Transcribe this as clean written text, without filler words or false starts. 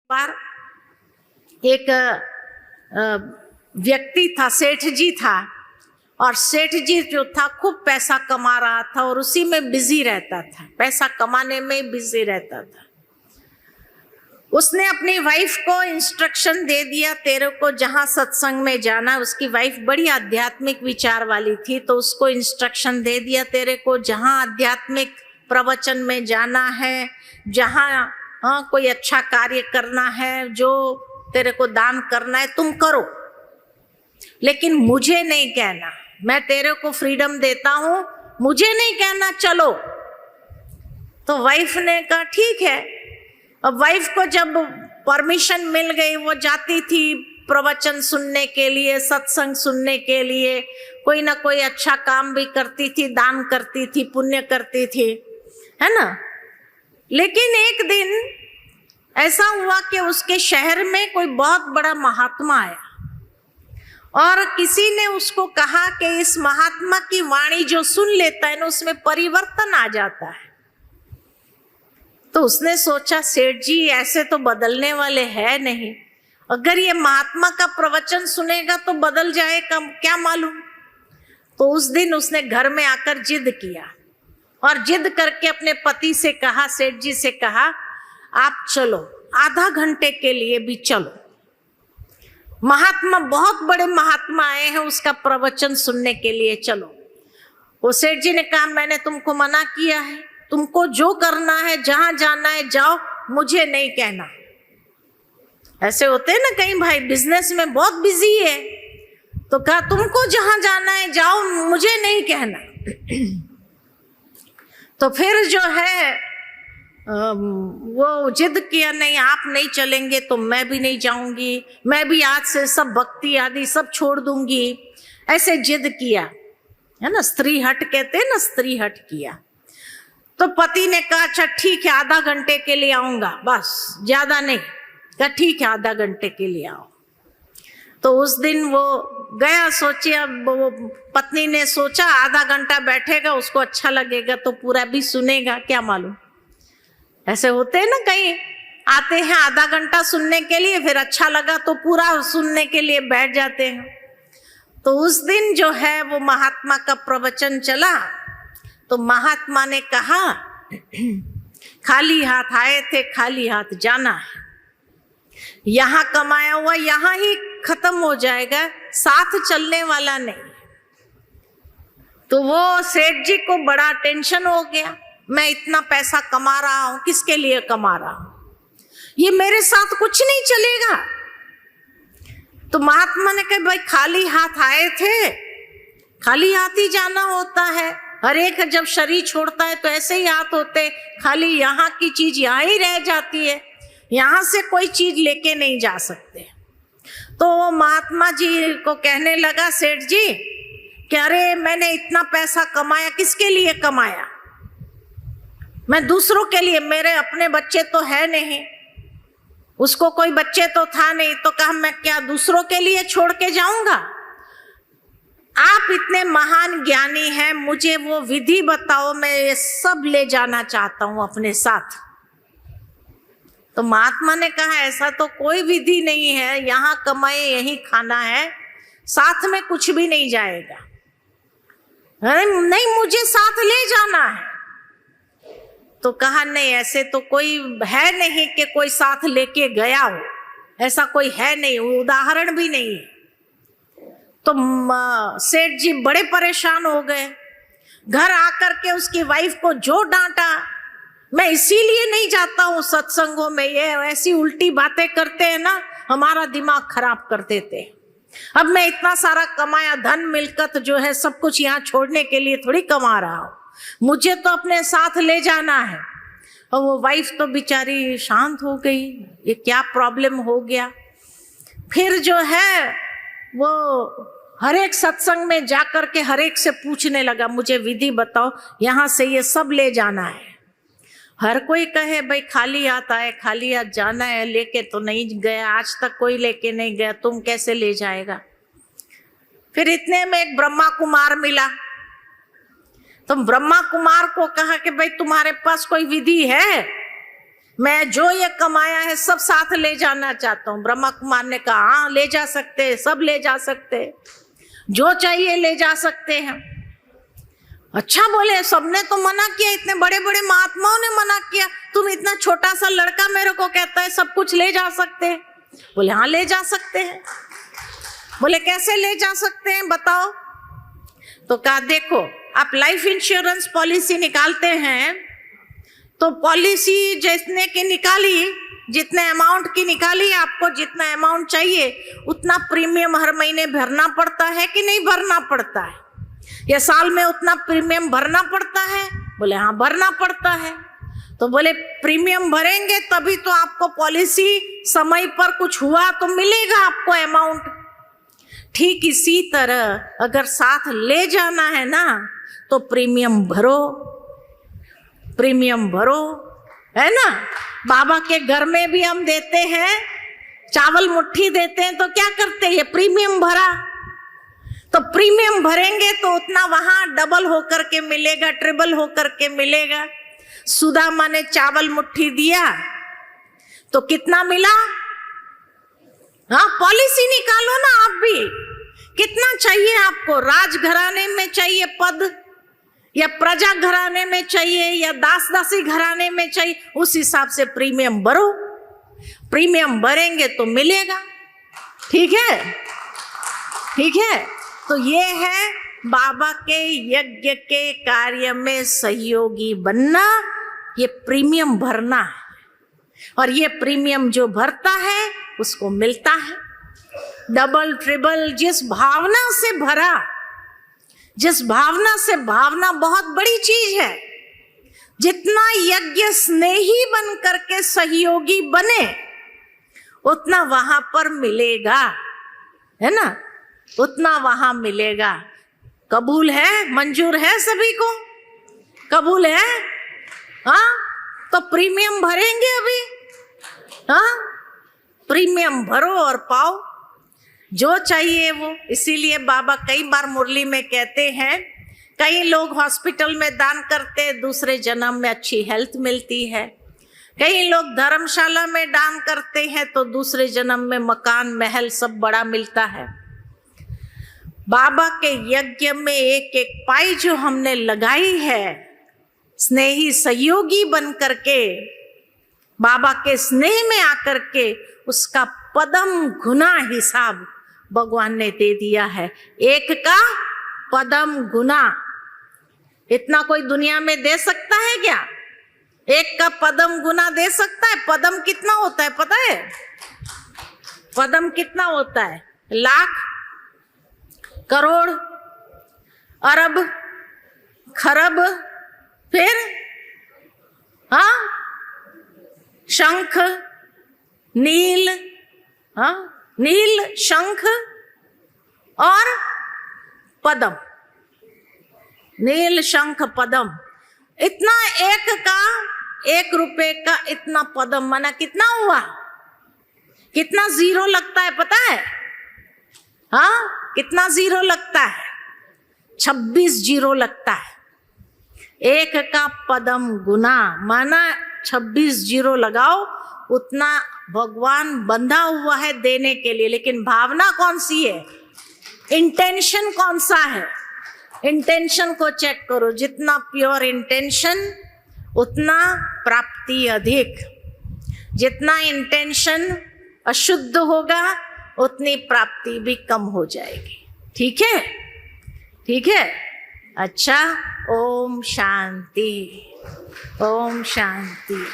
बार एक व्यक्ति था, सेठ जी था, और सेठ जी जो था खूब पैसा कमा रहा था और उसी में बिजी रहता था, पैसा कमाने में बिजी रहता था। उसने अपनी वाइफ को इंस्ट्रक्शन दे दिया, तेरे को जहां सत्संग में जाना। उसकी वाइफ बड़ी आध्यात्मिक विचार वाली थी, तो उसको इंस्ट्रक्शन दे दिया, तेरे को जहां आध्यात्मिक प्रवचन में जाना है, जहां कोई अच्छा कार्य करना है, जो तेरे को दान करना है तुम करो, लेकिन मुझे नहीं कहना। मैं तेरे को फ्रीडम देता हूं, मुझे नहीं कहना, चलो। तो वाइफ ने कहा ठीक है। अब वाइफ को जब परमिशन मिल गई, वो जाती थी प्रवचन सुनने के लिए, सत्संग सुनने के लिए, कोई ना कोई अच्छा काम भी करती थी, दान करती थी, पुण्य करती थी, है ना। लेकिन एक दिन ऐसा हुआ कि उसके शहर में कोई बहुत बड़ा महात्मा आया और किसी ने उसको कहा कि इस महात्मा की वाणी जो सुन लेता है ना, उसमें परिवर्तन आ जाता है। तो उसने सोचा, सेठ जी ऐसे तो बदलने वाले हैं नहीं, अगर ये महात्मा का प्रवचन सुनेगा तो बदल जाएगा, क्या मालूम। तो उस दिन उसने घर में आकर जिद किया और जिद करके अपने पति से कहा, सेठ जी से कहा, आप चलो, आधा घंटे के लिए भी चलो, महात्मा, बहुत बड़े महात्मा आए हैं, उसका प्रवचन सुनने के लिए चलो। वो सेठ जी ने कहा, मैंने तुमको मना किया है, तुमको जो करना है, जहां जाना है जाओ, मुझे नहीं कहना। ऐसे होते हैं ना कई भाई, बिजनेस में बहुत बिजी है, तो कहा तुमको जहां जाना है जाओ, मुझे नहीं कहना। तो फिर जो है वो जिद किया, नहीं आप नहीं चलेंगे तो मैं भी नहीं जाऊंगी, मैं भी आज से सब भक्ति आदि सब छोड़ दूंगी, ऐसे जिद किया, है ना, स्त्री हट कहते हैं ना, स्त्री हट किया। तो पति ने कहा, अच्छा ठीक है, आधा घंटे के लिए आऊंगा, बस ज्यादा नहीं। कहा ठीक है, आधा घंटे के लिए आओ। तो उस दिन वो गया, सोचे, अब वो पत्नी ने सोचा आधा घंटा बैठेगा, उसको अच्छा लगेगा तो पूरा भी सुनेगा, क्या मालूम। ऐसे होते हैं ना, कहीं आते हैं आधा घंटा सुनने के लिए, फिर अच्छा लगा तो पूरा सुनने के लिए बैठ जाते हैं। तो उस दिन जो है वो महात्मा का प्रवचन चला, तो महात्मा ने कहा, खाली हाथ आए थे, खाली हाथ जाना है, यहां कमाया हुआ यहां ही खत्म हो जाएगा, साथ चलने वाला नहीं। तो वो सेठ जी को बड़ा टेंशन हो गया, मैं इतना पैसा कमा रहा हूं, किसके लिए कमा रहा हूं, ये मेरे साथ कुछ नहीं चलेगा। तो महात्मा ने कहा, भाई खाली हाथ आए थे, खाली हाथ ही जाना होता है, हर एक जब शरीर छोड़ता है तो ऐसे ही हाथ होते, खाली यहाँ की चीज यहाँ ही रह जाती है, यहाँ से कोई चीज लेके नहीं जा सकते। तो वो महात्मा जी को कहने लगा, सेठ जी कि अरे मैंने इतना पैसा कमाया, किसके लिए कमाया, मैं दूसरों के लिए, मेरे अपने बच्चे तो है नहीं, उसको कोई बच्चे तो था नहीं, तो कहा मैं क्या दूसरों के लिए छोड़ के जाऊंगा। आप इतने महान ज्ञानी हैं, मुझे वो विधि बताओ, मैं ये सब ले जाना चाहता हूं अपने साथ। तो महात्मा ने कहा, ऐसा तो कोई विधि नहीं है, यहां कमाए यही खाना है, साथ में कुछ भी नहीं जाएगा। नहीं, मुझे साथ ले जाना है। तो कहा, नहीं ऐसे तो कोई है नहीं कि कोई साथ लेके गया हो, ऐसा कोई है नहीं, उदाहरण भी नहीं है। तो सेठ जी बड़े परेशान हो गए, घर आकर के उसकी वाइफ को जो डांटा, मैं इसीलिए नहीं जाता हूँ सत्संगों में, ये ऐसी उल्टी बातें करते हैं ना, हमारा दिमाग खराब कर देते हैं। अब मैं इतना सारा कमाया धन मिलकत जो है सब कुछ यहाँ छोड़ने के लिए थोड़ी कमा रहा हूँ, मुझे तो अपने साथ ले जाना है। और वो वाइफ तो बेचारी शांत हो गई, ये क्या प्रॉब्लम हो गया। फिर जो है वो हर एक सत्संग में जाकर के हर एक से पूछने लगा, मुझे विधि बताओ, यहाँ से ये सब ले जाना है। हर कोई कहे भाई खाली हाथ आए, खाली हाथ जाना है, लेके तो नहीं गया, आज तक कोई लेके नहीं गया, तुम कैसे ले जाएगा। फिर इतने में एक ब्रह्मा कुमार मिला, तो ब्रह्मा कुमार को कहा कि भाई तुम्हारे पास कोई विधि है, मैं जो ये कमाया है सब साथ ले जाना चाहता हूं। ब्रह्मा कुमार ने कहा हाँ ले जा सकते हैं, सब ले जा सकते हैं, जो चाहिए ले जा सकते हैं। अच्छा बोले, सबने तो मना किया, इतने बड़े बड़े महात्माओं ने मना किया, तुम इतना छोटा सा लड़का मेरे को कहता है सब कुछ ले जा सकते हैं। बोले हाँ ले जा सकते हैं। बोले कैसे ले जा सकते हैं बताओ। तो कहा देखो, आप लाइफ इंश्योरेंस पॉलिसी निकालते हैं तो पॉलिसी जितने की निकाली, जितने अमाउंट की निकाली, आपको जितना अमाउंट चाहिए उतना प्रीमियम हर महीने भरना पड़ता है कि नहीं भरना पड़ता है? या साल में उतना प्रीमियम भरना पड़ता है? बोले हाँ भरना पड़ता है। तो बोले प्रीमियम भरेंगे तभी तो आपको पॉलिसी समय पर कुछ हुआ तो मिलेगा आपको अमाउंट। ठीक इसी तरह अगर साथ ले जाना है ना तो प्रीमियम भरो, प्रीमियम भरो, है ना। बाबा के घर में भी हम देते हैं, चावल मुट्ठी देते हैं तो क्या करते हैं, ये प्रीमियम भरा। तो प्रीमियम भरेंगे तो उतना वहां डबल होकर के मिलेगा, ट्रिपल होकर के मिलेगा। सुदामा ने चावल मुट्ठी दिया तो कितना मिला? हाँ पॉलिसी निकालो ना आप भी, कितना चाहिए आपको? राजघराने में चाहिए पद, या प्रजा घराने में चाहिए, या दास दासी घराने में चाहिए, उस हिसाब से प्रीमियम भरो। प्रीमियम भरेंगे तो मिलेगा। ठीक है, ठीक है। तो ये है बाबा के यज्ञ के कार्य में सहयोगी बनना, ये प्रीमियम भरना है। और ये प्रीमियम जो भरता है उसको मिलता है डबल ट्रिपल। जिस भावना से भरा, जिस भावना से, भावना बहुत बड़ी चीज है। जितना यज्ञ स्नेही बन करके सहयोगी बने उतना वहां पर मिलेगा, है ना, उतना वहां मिलेगा। कबूल है, मंजूर है सभी को? कबूल है? हाँ तो प्रीमियम भरेंगे अभी। हाँ प्रीमियम भरो और पाओ जो चाहिए वो। इसीलिए बाबा कई बार मुरली में कहते हैं, कई लोग हॉस्पिटल में दान करते हैं, दूसरे जन्म में अच्छी हेल्थ मिलती है। कई लोग धर्मशाला में दान करते हैं तो दूसरे जन्म में मकान महल सब बड़ा मिलता है। बाबा के यज्ञ में एक एक पाई जो हमने लगाई है, स्नेही सहयोगी बन करके, बाबा के स्नेह में आकर के, उसका पदम गुना हिसाब भगवान ने दे दिया है। एक का पदम गुना, इतना कोई दुनिया में दे सकता है क्या? एक का पदम गुना दे सकता है? पदम कितना होता है पता है? पदम कितना होता है? लाख, करोड़, अरब, खरब, फिर हाँ शंख, नील, हाँ नील, शंख और पदम। नील, शंख, पदम, इतना एक का, 1 रुपए का इतना पदम, माना कितना हुआ? कितना जीरो लगता है पता है? हाँ कितना जीरो लगता है? 26 जीरो लगता है। एक का पदम गुना, माना 26 जीरो लगाओ, उतना भगवान बंधा हुआ है देने के लिए। लेकिन भावना कौन सी है? इंटेंशन कौन सा है? इंटेंशन को चेक करो। जितना प्योर इंटेंशन उतना प्राप्ति अधिक। जितना इंटेंशन अशुद्ध होगा उतनी प्राप्ति भी कम हो जाएगी। ठीक है, ठीक है। अच्छा, ओम शांति, ओम शांति।